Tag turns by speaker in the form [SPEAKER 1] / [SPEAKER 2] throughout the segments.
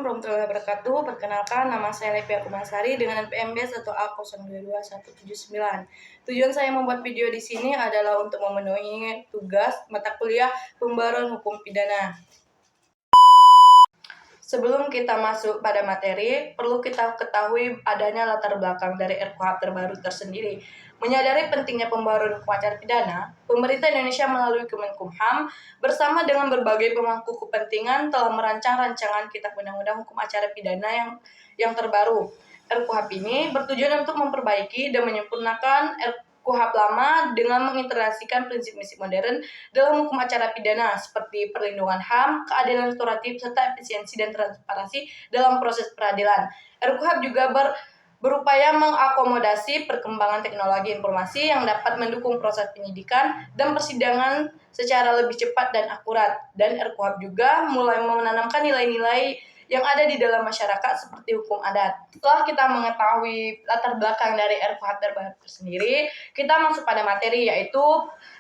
[SPEAKER 1] warahmatullahi wabarakatuh. Perkenalkan, nama saya Levia Kumasari dengan NPM B1A022179. Tujuan saya membuat video di sini adalah untuk memenuhi tugas mata kuliah pembaruan hukum pidana. Sebelum kita masuk pada materi, perlu kita ketahui adanya latar belakang dari RKUHP terbaru tersendiri. Menyadari pentingnya pembaruan hukum acara pidana, pemerintah Indonesia melalui Kemenkumham bersama dengan berbagai pemangku kepentingan telah merancang rancangan Kitab Undang-Undang Hukum Acara Pidana yang terbaru. RKUHP ini bertujuan untuk memperbaiki dan menyempurnakan RKUHP lama dengan mengintegrasikan prinsip-prinsip modern dalam hukum acara pidana seperti perlindungan HAM, keadilan restoratif, serta efisiensi dan transparansi dalam proses peradilan. RKUHP juga berupaya mengakomodasi perkembangan teknologi informasi yang dapat mendukung proses penyidikan dan persidangan secara lebih cepat dan akurat. Dan RKUHP juga mulai menanamkan nilai-nilai yang ada di dalam masyarakat seperti hukum adat. Setelah kita mengetahui latar belakang dari RKUHP terbaru sendiri, kita masuk pada materi, yaitu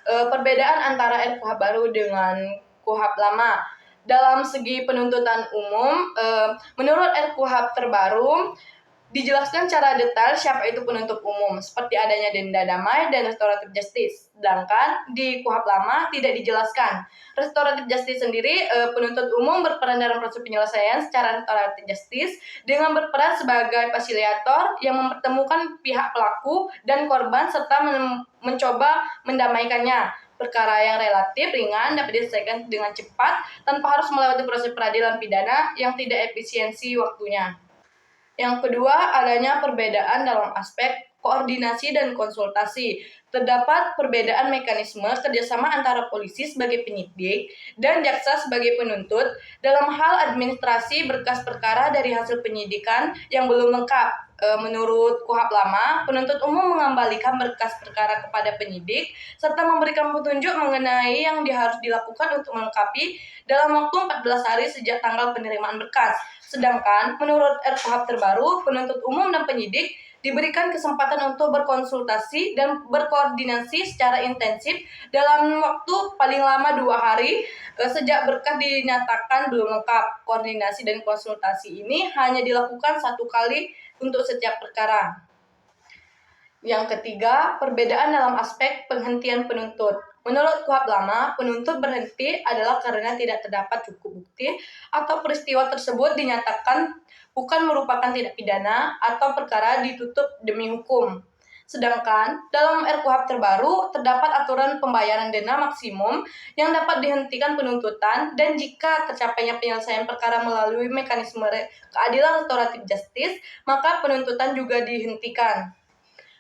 [SPEAKER 1] perbedaan antara RKUHP baru dengan KUHP lama. Dalam segi penuntutan umum, menurut RKUHP terbaru, dijelaskan secara detail siapa itu penuntut umum, seperti adanya denda damai dan restoratif justice. Sedangkan di KUHP lama tidak dijelaskan. Restoratif justice sendiri, penuntut umum berperan dalam proses penyelesaian secara restoratif justice dengan berperan sebagai fasilitator yang mempertemukan pihak pelaku dan korban serta mencoba mendamaikannya. Perkara yang relatif ringan dapat diselesaikan dengan cepat tanpa harus melewati proses peradilan pidana yang tidak efisiensi waktunya. Yang kedua, adanya perbedaan dalam aspek koordinasi dan konsultasi. Terdapat perbedaan mekanisme kerjasama antara polisi sebagai penyidik dan jaksa sebagai penuntut dalam hal administrasi berkas perkara dari hasil penyidikan yang belum lengkap. Menurut KUHP lama, penuntut umum mengembalikan berkas perkara kepada penyidik serta memberikan petunjuk mengenai yang harus dilakukan untuk melengkapi dalam waktu 14 hari sejak tanggal penerimaan berkas. Sedangkan menurut RKUHP terbaru, penuntut umum dan penyidik diberikan kesempatan untuk berkonsultasi dan berkoordinasi secara intensif dalam waktu paling lama 2 hari sejak berkas dinyatakan belum lengkap. Koordinasi dan konsultasi ini hanya dilakukan 1 kali untuk setiap perkara. Yang ketiga, perbedaan dalam aspek penghentian penuntut. Menurut KUHP lama, penuntut berhenti adalah karena tidak terdapat cukup bukti atau peristiwa tersebut dinyatakan bukan merupakan tindak pidana atau perkara ditutup demi hukum. Sedangkan dalam RKUHP terbaru terdapat aturan pembayaran denda maksimum yang dapat dihentikan penuntutan dan jika tercapainya penyelesaian perkara melalui mekanisme keadilan restoratif justice, maka penuntutan juga dihentikan.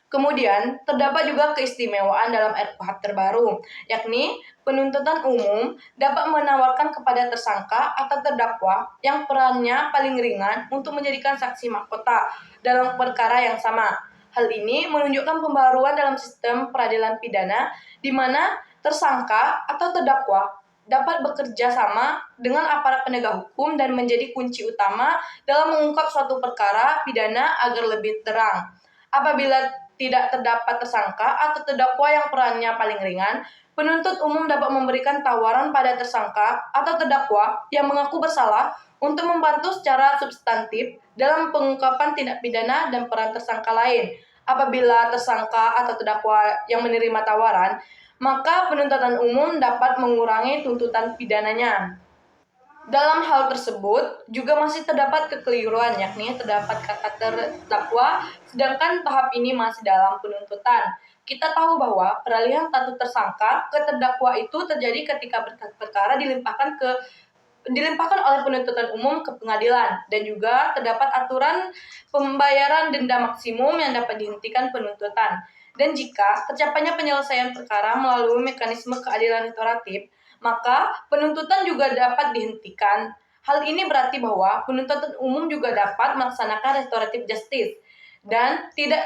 [SPEAKER 1] Kemudian, terdapat juga keistimewaan dalam RKUHP terbaru, yakni penuntutan umum dapat menawarkan kepada tersangka atau terdakwa yang perannya paling ringan untuk menjadikan saksi mahkota dalam perkara yang sama. Hal ini menunjukkan pembaruan dalam sistem peradilan pidana di mana tersangka atau terdakwa dapat bekerja sama dengan aparat penegak hukum dan menjadi kunci utama dalam mengungkap suatu perkara pidana agar lebih terang. Apabila tidak terdapat tersangka atau terdakwa yang perannya paling ringan, penuntut umum dapat memberikan tawaran pada tersangka atau terdakwa yang mengaku bersalah untuk membantu secara substantif dalam pengungkapan tindak pidana dan peran tersangka lain. Apabila tersangka atau terdakwa yang menerima tawaran, maka penuntutan umum dapat mengurangi tuntutan pidananya. Dalam hal tersebut, juga masih terdapat kekeliruan, yakni terdapat kata terdakwa, sedangkan tahap ini masih dalam penuntutan. Kita tahu bahwa peralihan status tersangka ke terdakwa itu terjadi ketika berkas perkara dilimpahkan oleh penuntutan umum ke pengadilan, dan juga terdapat aturan pembayaran denda maksimum yang dapat dihentikan penuntutan. Dan jika tercapainya penyelesaian perkara melalui mekanisme keadilan restoratif, maka penuntutan juga dapat dihentikan. Hal ini berarti bahwa penuntutan umum juga dapat melaksanakan restoratif justice dan tidak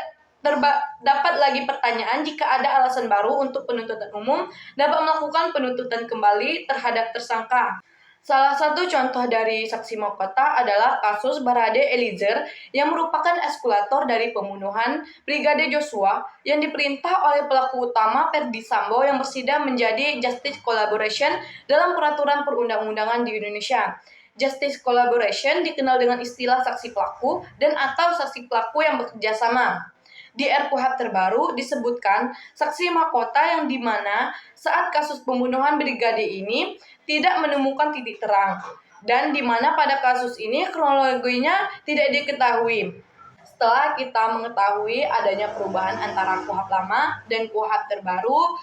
[SPEAKER 1] dapat lagi pertanyaan jika ada alasan baru untuk penuntutan umum dapat melakukan penuntutan kembali terhadap tersangka. Salah satu contoh dari saksi mahkota adalah kasus Barade Eliezer yang merupakan eskulator dari pembunuhan Brigadir Joshua yang diperintah oleh pelaku utama Ferdy Sambo yang bersidang menjadi justice collaboration dalam peraturan perundang-undangan di Indonesia. Justice collaboration dikenal dengan istilah saksi pelaku dan atau saksi pelaku yang bekerja sama. Di RKUHP terbaru disebutkan saksi mahkota yang dimana saat kasus pembunuhan brigadir ini tidak menemukan titik terang dan dimana pada kasus ini kronologinya tidak diketahui. Setelah kita mengetahui adanya perubahan antara KUHP lama dan KUHP terbaru,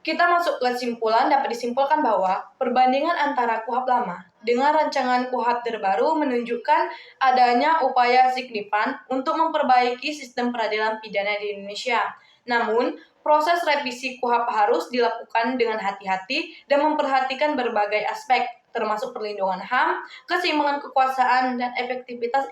[SPEAKER 1] kita masuk ke kesimpulan. Dapat disimpulkan bahwa perbandingan antara KUHP lama dengan rancangan KUHP terbaru menunjukkan adanya upaya signifikan untuk memperbaiki sistem peradilan pidana di Indonesia. Namun, proses revisi KUHP harus dilakukan dengan hati-hati dan memperhatikan berbagai aspek, termasuk perlindungan HAM, keseimbangan kekuasaan, dan efektivitas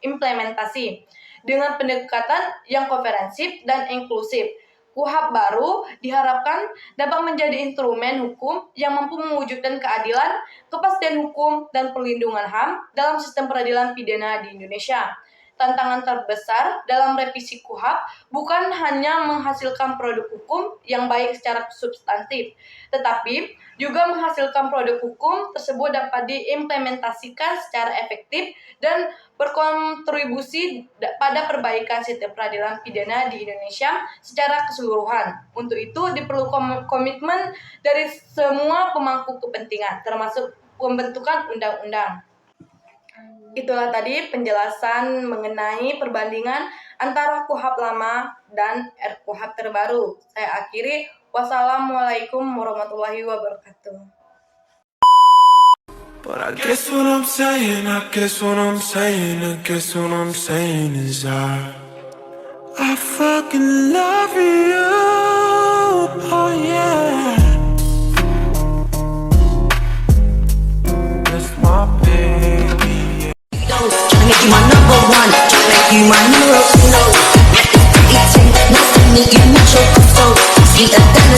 [SPEAKER 1] implementasi. Dengan pendekatan yang komprehensif dan inklusif, KUHP baru diharapkan dapat menjadi instrumen hukum yang mampu mewujudkan keadilan, kepastian hukum, dan perlindungan HAM dalam sistem peradilan pidana di Indonesia. Tantangan terbesar dalam revisi KUHP bukan hanya menghasilkan produk hukum yang baik secara substantif, tetapi juga menghasilkan produk hukum tersebut dapat diimplementasikan secara efektif dan berkontribusi pada perbaikan sistem peradilan pidana di Indonesia secara keseluruhan. Untuk itu diperlukan komitmen dari semua pemangku kepentingan, termasuk pembentukan undang-undang. Itulah tadi penjelasan mengenai perbandingan antara KUHP lama dan RKUHP terbaru. Saya akhiri. Wassalamualaikum warahmatullahi wabarakatuh.
[SPEAKER 2] But I guess what I'm saying, I guess what I'm saying, I guess what I'm saying is I fucking love you, oh yeah. That's my baby.
[SPEAKER 3] Tryna make you my number one, tryna make you my hero. It's nice to meet you, mucho gusto. Sweeter than